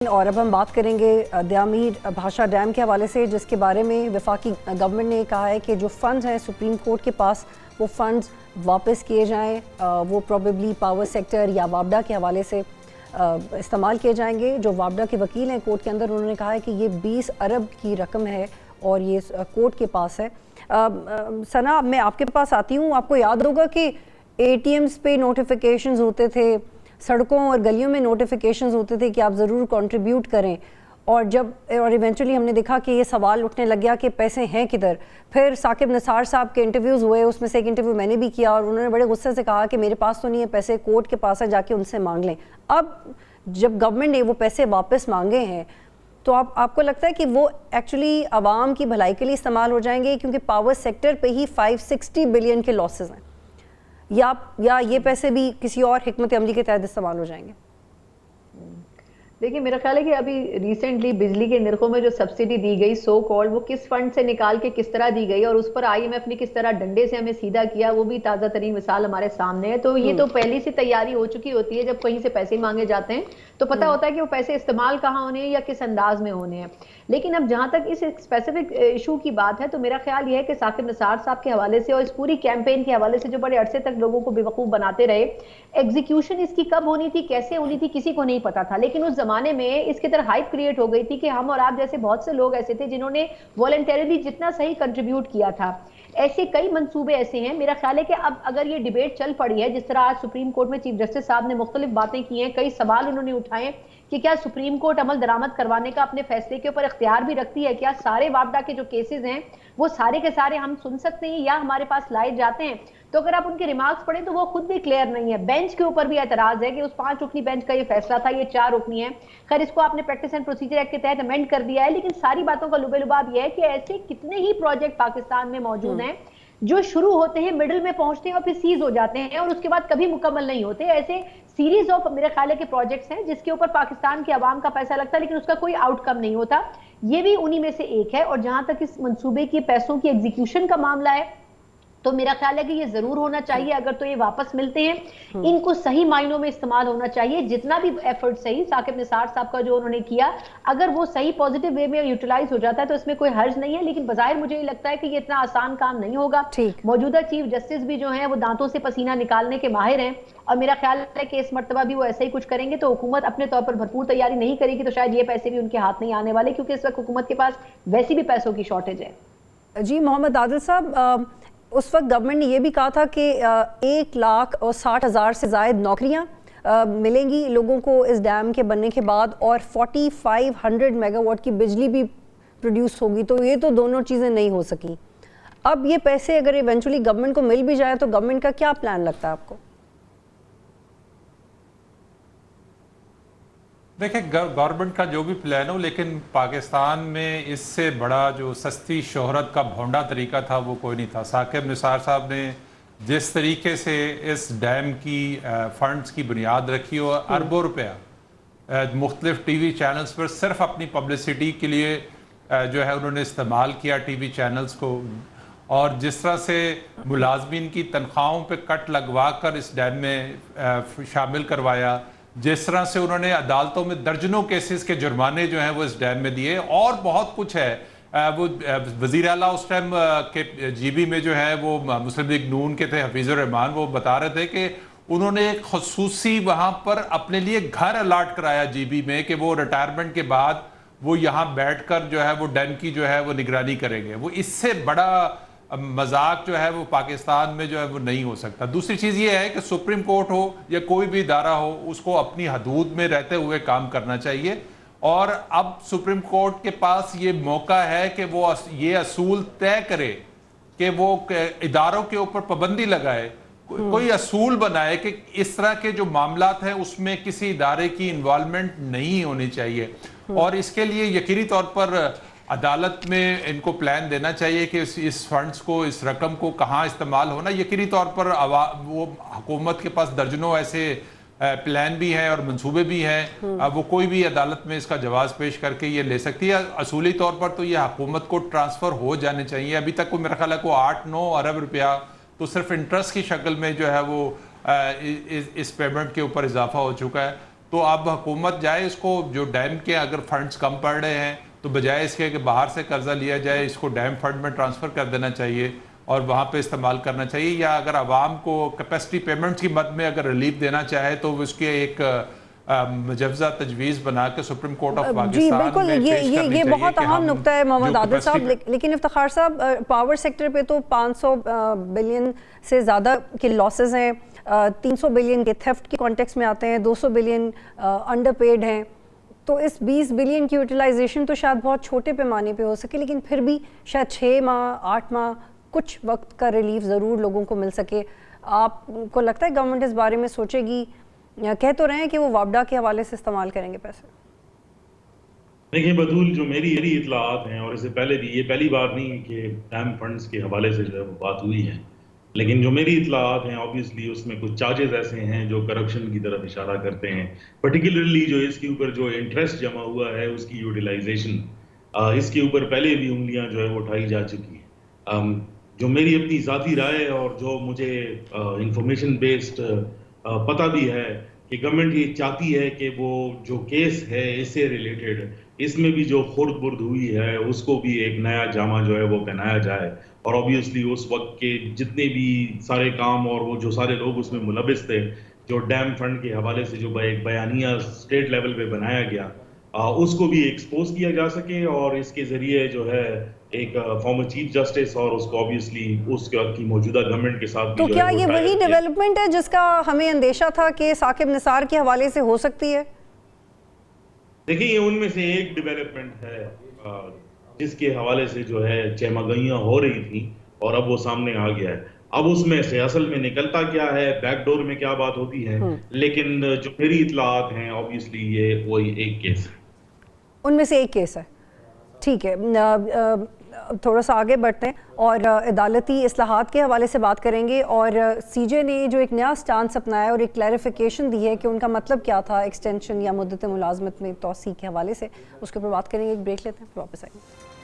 اور اب ہم بات کریں گے دیامیر بھاشا ڈیم کے حوالے سے، جس کے بارے میں وفاقی گورنمنٹ نے کہا ہے کہ جو فنڈز ہیں سپریم کورٹ کے پاس وہ فنڈز واپس کیے جائیں، وہ پروبیبلی پاور سیکٹر یا وابڈا کے حوالے سے استعمال کیے جائیں گے۔ جو وابڈا کے وکیل ہیں کورٹ کے اندر، انہوں نے کہا ہے کہ یہ 20 ارب کی رقم ہے اور یہ کورٹ کے پاس ہے۔ ثنا، میں آپ کے پاس آتی ہوں۔ آپ کو یاد ہوگا کہ اے ٹی ایمز پہ نوٹیفیکیشنز ہوتے تھے، سڑکوں اور گلیوں میں نوٹیفیکیشنز ہوتے تھے کہ آپ ضرور کنٹریبیوٹ کریں، اور ایونچولی ہم نے دیکھا کہ یہ سوال اٹھنے لگ گیا کہ پیسے ہیں کدھر۔ پھر ثاقب نثار صاحب کے انٹرویوز ہوئے، اس میں سے ایک انٹرویو میں نے بھی کیا، اور انہوں نے بڑے غصے سے کہا کہ میرے پاس تو نہیں ہے پیسے، کورٹ کے پاس ہے، جا کے ان سے مانگ لیں۔ اب جب گورنمنٹ نے وہ پیسے واپس مانگے ہیں تو آپ کو لگتا ہے کہ وہ ایکچولی عوام کی بھلائی کے لیے استعمال ہو جائیں گے، کیونکہ پاور سیکٹر پہ ہی 560 بلین کے لاسز ہیں، یا یہ پیسے بھی کسی اور حکمت عملی کے تحت استعمال ہو جائیں گے؟ دیکھیں، میرا خیال ہے کہ ابھی ریسنٹلی بجلی کے نرخوں میں جو سبسڈی دی گئی سو کالڈ، وہ کس فنڈ سے نکال کے کس طرح دی گئی اور اس پر آئی ایم ایف نے کس طرح ڈنڈے سے ہمیں سیدھا کیا، وہ بھی تازہ ترین مثال ہمارے سامنے ہے۔ تو یہ تو پہلی سے تیاری ہو چکی ہوتی ہے، جب کہیں سے پیسے مانگے جاتے ہیں تو پتہ ہوتا ہے کہ وہ پیسے استعمال کہاں ہونے ہیں یا کس انداز میں ہونے ہیں۔ لیکن اب جہاں تک اس اسپیسیفک ایشو کی بات ہے تو میرا خیال یہ ہے کہ ثاقب نثار صاحب کے حوالے سے اور اس پوری کیمپین کے حوالے سے جو بڑے عرصے تک لوگوں کو بیوقوف بناتے رہے، ایگزیکیوشن اس کی کب ہونی تھی، کیسے ہونی تھی، کسی کو نہیں پتا تھا۔ لیکن اس زمانے میں اس کی طرح ہائپ کریٹ ہو گئی تھی کہ ہم اور آپ جیسے بہت سے لوگ ایسے تھے جنہوں نے والنٹریلی جتنا صحیح کنٹریبیوٹ کیا تھا۔ ایسے کئی منصوبے ایسے ہیں، میرا خیال ہے کہ اب اگر یہ ڈیبیٹ چل پڑی ہے، جس طرح آج سپریم کورٹ میں چیف جسٹس صاحب نے مختلف باتیں کی ہیں، کئی سوال انہوں نے اٹھائے کہ کیا سپریم کورٹ عمل درآمد کروانے کا اپنے فیصلے کے اوپر اختیار بھی رکھتی ہے، کیا سارے وابڈا کے جو کیسز ہیں وہ سارے کے سارے ہم سن سکتے ہیں یا ہمارے پاس لائے جاتے ہیں؟ تو اگر آپ ان کے ریمارکس پڑھیں تو وہ خود بھی کلیئر نہیں ہے۔ بینچ کے اوپر بھی اعتراض ہے کہ اس 5 رکنی بینچ کا یہ فیصلہ تھا، یہ 4 رکنی ہے، خیر اس کو آپ نے پریکٹس اینڈ پروسیجر ایکٹ کے تحت امینڈ کر دیا ہے، لیکن ساری باتوں کا لب لباب یہ ہے کہ ایسے کتنے ہی پروجیکٹ پاکستان میں موجود ہیں جو شروع ہوتے ہیں، مڈل میں پہنچتے ہیں اور پھر سیز ہو جاتے ہیں اور اس کے بعد کبھی مکمل نہیں ہوتے۔ ایسے سیریز آف میرے خیال ہے کہ پروجیکٹس ہیں جس کے اوپر پاکستان کے عوام کا پیسہ لگتا ہے لیکن اس کا کوئی آؤٹ کم نہیں ہوتا، یہ بھی انہی میں سے ایک ہے۔ اور جہاں تک اس منصوبے کی پیسوں کی ایگزیکیوشن کا معاملہ ہے تو میرا خیال ہے کہ یہ ضرور ہونا چاہیے، اگر تو یہ واپس ملتے ہیں ان کو صحیح معنوں میں استعمال ہونا چاہیے۔ جتنا بھی ایفرٹ صحیح ثاقب نثار صاحب کا جو انہوں نے کیا، اگر وہ صحیح پازیٹیو وے میں یوٹیلائز ہو جاتا ہے تو اس میں کوئی حرج نہیں ہے، لیکن بظاہر مجھے یہ لگتا ہے کہ یہ اتنا آسان کام نہیں ہوگا۔ موجودہ چیف جسٹس بھی جو ہیں وہ دانتوں سے پسینہ نکالنے کے ماہر ہیں، اور میرا خیال ہے کہ اس مرتبہ بھی وہ ایسا ہی کچھ کریں گے۔ تو حکومت اپنے طور پر بھرپور تیاری نہیں کرے گی تو شاید یہ پیسے بھی ان کے ہاتھ نہیں آنے والے، کیونکہ اس وقت حکومت کے پاس ویسی بھی پیسوں کی شارٹیج ہے۔ جی محمد عادل صاحب، اس وقت گورنمنٹ نے یہ بھی کہا تھا کہ 1,60,000 سے زائد نوکریاں ملیں گی لوگوں کو اس ڈیم کے بننے کے بعد، اور 4500 میگا واٹ کی بجلی بھی پروڈیوس ہوگی، تو یہ تو دونوں چیزیں نہیں ہو سکی۔ اب یہ پیسے اگر ایونچولی گورنمنٹ کو مل بھی جائے تو گورنمنٹ کا کیا پلان لگتا ہے آپ کو؟ دیکھیں، گورنمنٹ کا جو بھی پلان ہو، لیکن پاکستان میں اس سے بڑا جو سستی شہرت کا بھونڈا طریقہ تھا وہ کوئی نہیں تھا۔ ثاقب نثار صاحب نے جس طریقے سے اس ڈیم کی فنڈز کی بنیاد رکھی اور اربوں روپیہ مختلف ٹی وی چینلز پر صرف اپنی پبلسٹی کے لیے جو ہے انہوں نے استعمال کیا ٹی وی چینلز کو، اور جس طرح سے ملازمین کی تنخواہوں پہ کٹ لگوا کر اس ڈیم میں شامل کروایا، جس طرح سے انہوں نے عدالتوں میں درجنوں کیسز کے جرمانے جو ہیں وہ اس ڈیم میں دیے، اور بہت کچھ ہے۔ وہ وزیر اعلیٰ اس ٹائم کے جی بی میں جو ہے وہ مسلم لیگ نون کے تھے، حفیظ الرحمان، وہ بتا رہے تھے کہ انہوں نے ایک خصوصی وہاں پر اپنے لیے گھر الاٹ کرایا جی بی میں کہ وہ ریٹائرمنٹ کے بعد وہ یہاں بیٹھ کر جو ہے وہ ڈیم کی جو ہے وہ نگرانی کریں گے۔ وہ اس سے بڑا مذاق جو ہے وہ پاکستان میں جو ہے وہ نہیں ہو سکتا۔ دوسری چیز یہ ہے کہ سپریم کورٹ ہو یا کوئی بھی ادارہ ہو، اس کو اپنی حدود میں رہتے ہوئے کام کرنا چاہیے، اور اب سپریم کورٹ کے پاس یہ موقع ہے کہ وہ یہ اصول طے کرے کہ وہ اداروں کے اوپر پابندی لگائے، کوئی اصول بنائے کہ اس طرح کے جو معاملات ہیں اس میں کسی ادارے کی انوالومنٹ نہیں ہونی چاہیے، اور اس کے لیے یقینی طور پر عدالت میں ان کو پلان دینا چاہیے کہ اس فنڈز کو، اس رقم کو کہاں استعمال ہونا۔ یقینی طور پر وہ حکومت کے پاس درجنوں ایسے پلان بھی ہیں اور منصوبے بھی ہیں، وہ کوئی بھی عدالت میں اس کا جواز پیش کر کے یہ لے سکتی ہے۔ اصولی طور پر تو یہ حکومت کو ٹرانسفر ہو جانے چاہیے۔ ابھی تک میرا خیال ہے کو 8-9 ارب روپیہ تو صرف انٹرسٹ کی شکل میں جو ہے وہ اس پیمنٹ کے اوپر اضافہ ہو چکا ہے۔ تو اب حکومت جائے اس کو جو ڈیم کے اگر فنڈز کم پڑ رہے ہیں تو بجائے اس کے کہ باہر سے قرضہ لیا جائے اس کو ڈیم فنڈ میں ٹرانسفر کر دینا چاہیے اور وہاں پہ استعمال کرنا چاہیے، یا اگر عوام کو کیپیسٹی پیمنٹس کی مد میں اگر ریلیف دینا چاہے تو اس کے ایک مجوزہ تجویز بنا کے سپریم کورٹ آف جی پاکستان بالکل، میں پیش کرنی یہ چاہیے بہت کہ اہم ہم نقطہ ہے محمد جو عادل صاحب، capacity- لیکن افتخار صاحب پاور سیکٹر پہ تو 500 بلین سے زیادہ کے لاسز ہیں، 300 بلین کے تھیفٹ کے کانٹیکس میں آتے ہیں، 200 بلین انڈر پیڈ ہیں، تو اس 20 بلین کی یوٹیلائزیشن تو شاید بہت چھوٹے پیمانے پہ ہو سکے، لیکن پھر بھی شاید 6 ماہ 8 ماہ کچھ وقت کا ریلیف ضرور لوگوں کو مل سکے۔ آپ کو لگتا ہے گورنمنٹ اس بارے میں سوچے گی؟ کہہ تو رہے ہیں کہ وہ وابڈا کے حوالے سے استعمال کریں گے پیسے۔ دیکھیں بدول، جو میری اطلاعات ہیں، اور اس سے پہلے بھی یہ پہلی بار نہیں کہ ڈیم فنڈز کے حوالے سے جو ہے وہ بات ہوئی ہے، لیکن جو میری اطلاعات ہیں آبویسلی اس میں کچھ چارجز ایسے ہیں جو کرپشن کی طرف اشارہ کرتے ہیں، پرٹیکولرلی جو اس کے اوپر جو انٹرسٹ جمع ہوا ہے اس کی یوٹیلائزیشن، اس کے اوپر پہلے بھی انگلیاں جو ہے وہ اٹھائی جا چکی ہیں۔ جو میری اپنی ذاتی رائے اور جو مجھے انفارمیشن بیسڈ پتہ بھی ہے کہ گورنمنٹ یہ چاہتی ہے کہ وہ جو کیس ہے اس سے ریلیٹڈ، اس میں بھی جو خرد برد ہوئی ہے اس کو بھی ایک نیا جامہ جو ہے وہ پہنایا جائے، اور آبویسلی اس وقت کے جتنے بھی سارے کام اور وہ جو سارے لوگ اس میں ملوث تھے، جو ڈیم فنڈ کے حوالے سے جو ایک بیانیہ اسٹیٹ لیول پہ بنایا گیا، اس کو بھی ایکسپوز کیا جا سکے، اور اس کے ذریعے جو ہے ایک فارمر چیف جسٹس اور اس کو آبویسلی اس کی موجودہ گورنمنٹ کے ساتھ تو کیا یہ وہی ڈیولپمنٹ ہے جس کا ہمیں اندیشہ تھا کہ ثاقب نثار کے حوالے سے ہو سکتی ہے؟ دیکھیں یہ ان میں سے ایک ڈیولپمنٹ ہے جس کے حوالے سے جو ہے چہمگئیاں ہو رہی تھیں اور اب وہ سامنے آ گیا ہے۔ اب اس میں سے اصل میں نکلتا کیا ہے، بیک ڈور میں کیا بات ہوتی ہے، لیکن جو میری اطلاعات ہیں آبویسلی یہ وہی ایک کیس ہے، ان میں سے ایک کیس ہے۔ ٹھیک ہے، تھوڑا سا آگے بڑھتے ہیں اور عدالتی اصلاحات کے حوالے سے بات کریں گے، اور سی جے نے جو ایک نیا سٹانس اپنایا ہے اور ایک کلیریفیکیشن دی ہے کہ ان کا مطلب کیا تھا ایکسٹینشن یا مدت ملازمت میں توسیع کے حوالے سے، اس کے اوپر بات کریں گے۔ ایک بریک لیتے ہیں، پھر واپس آئیں گے۔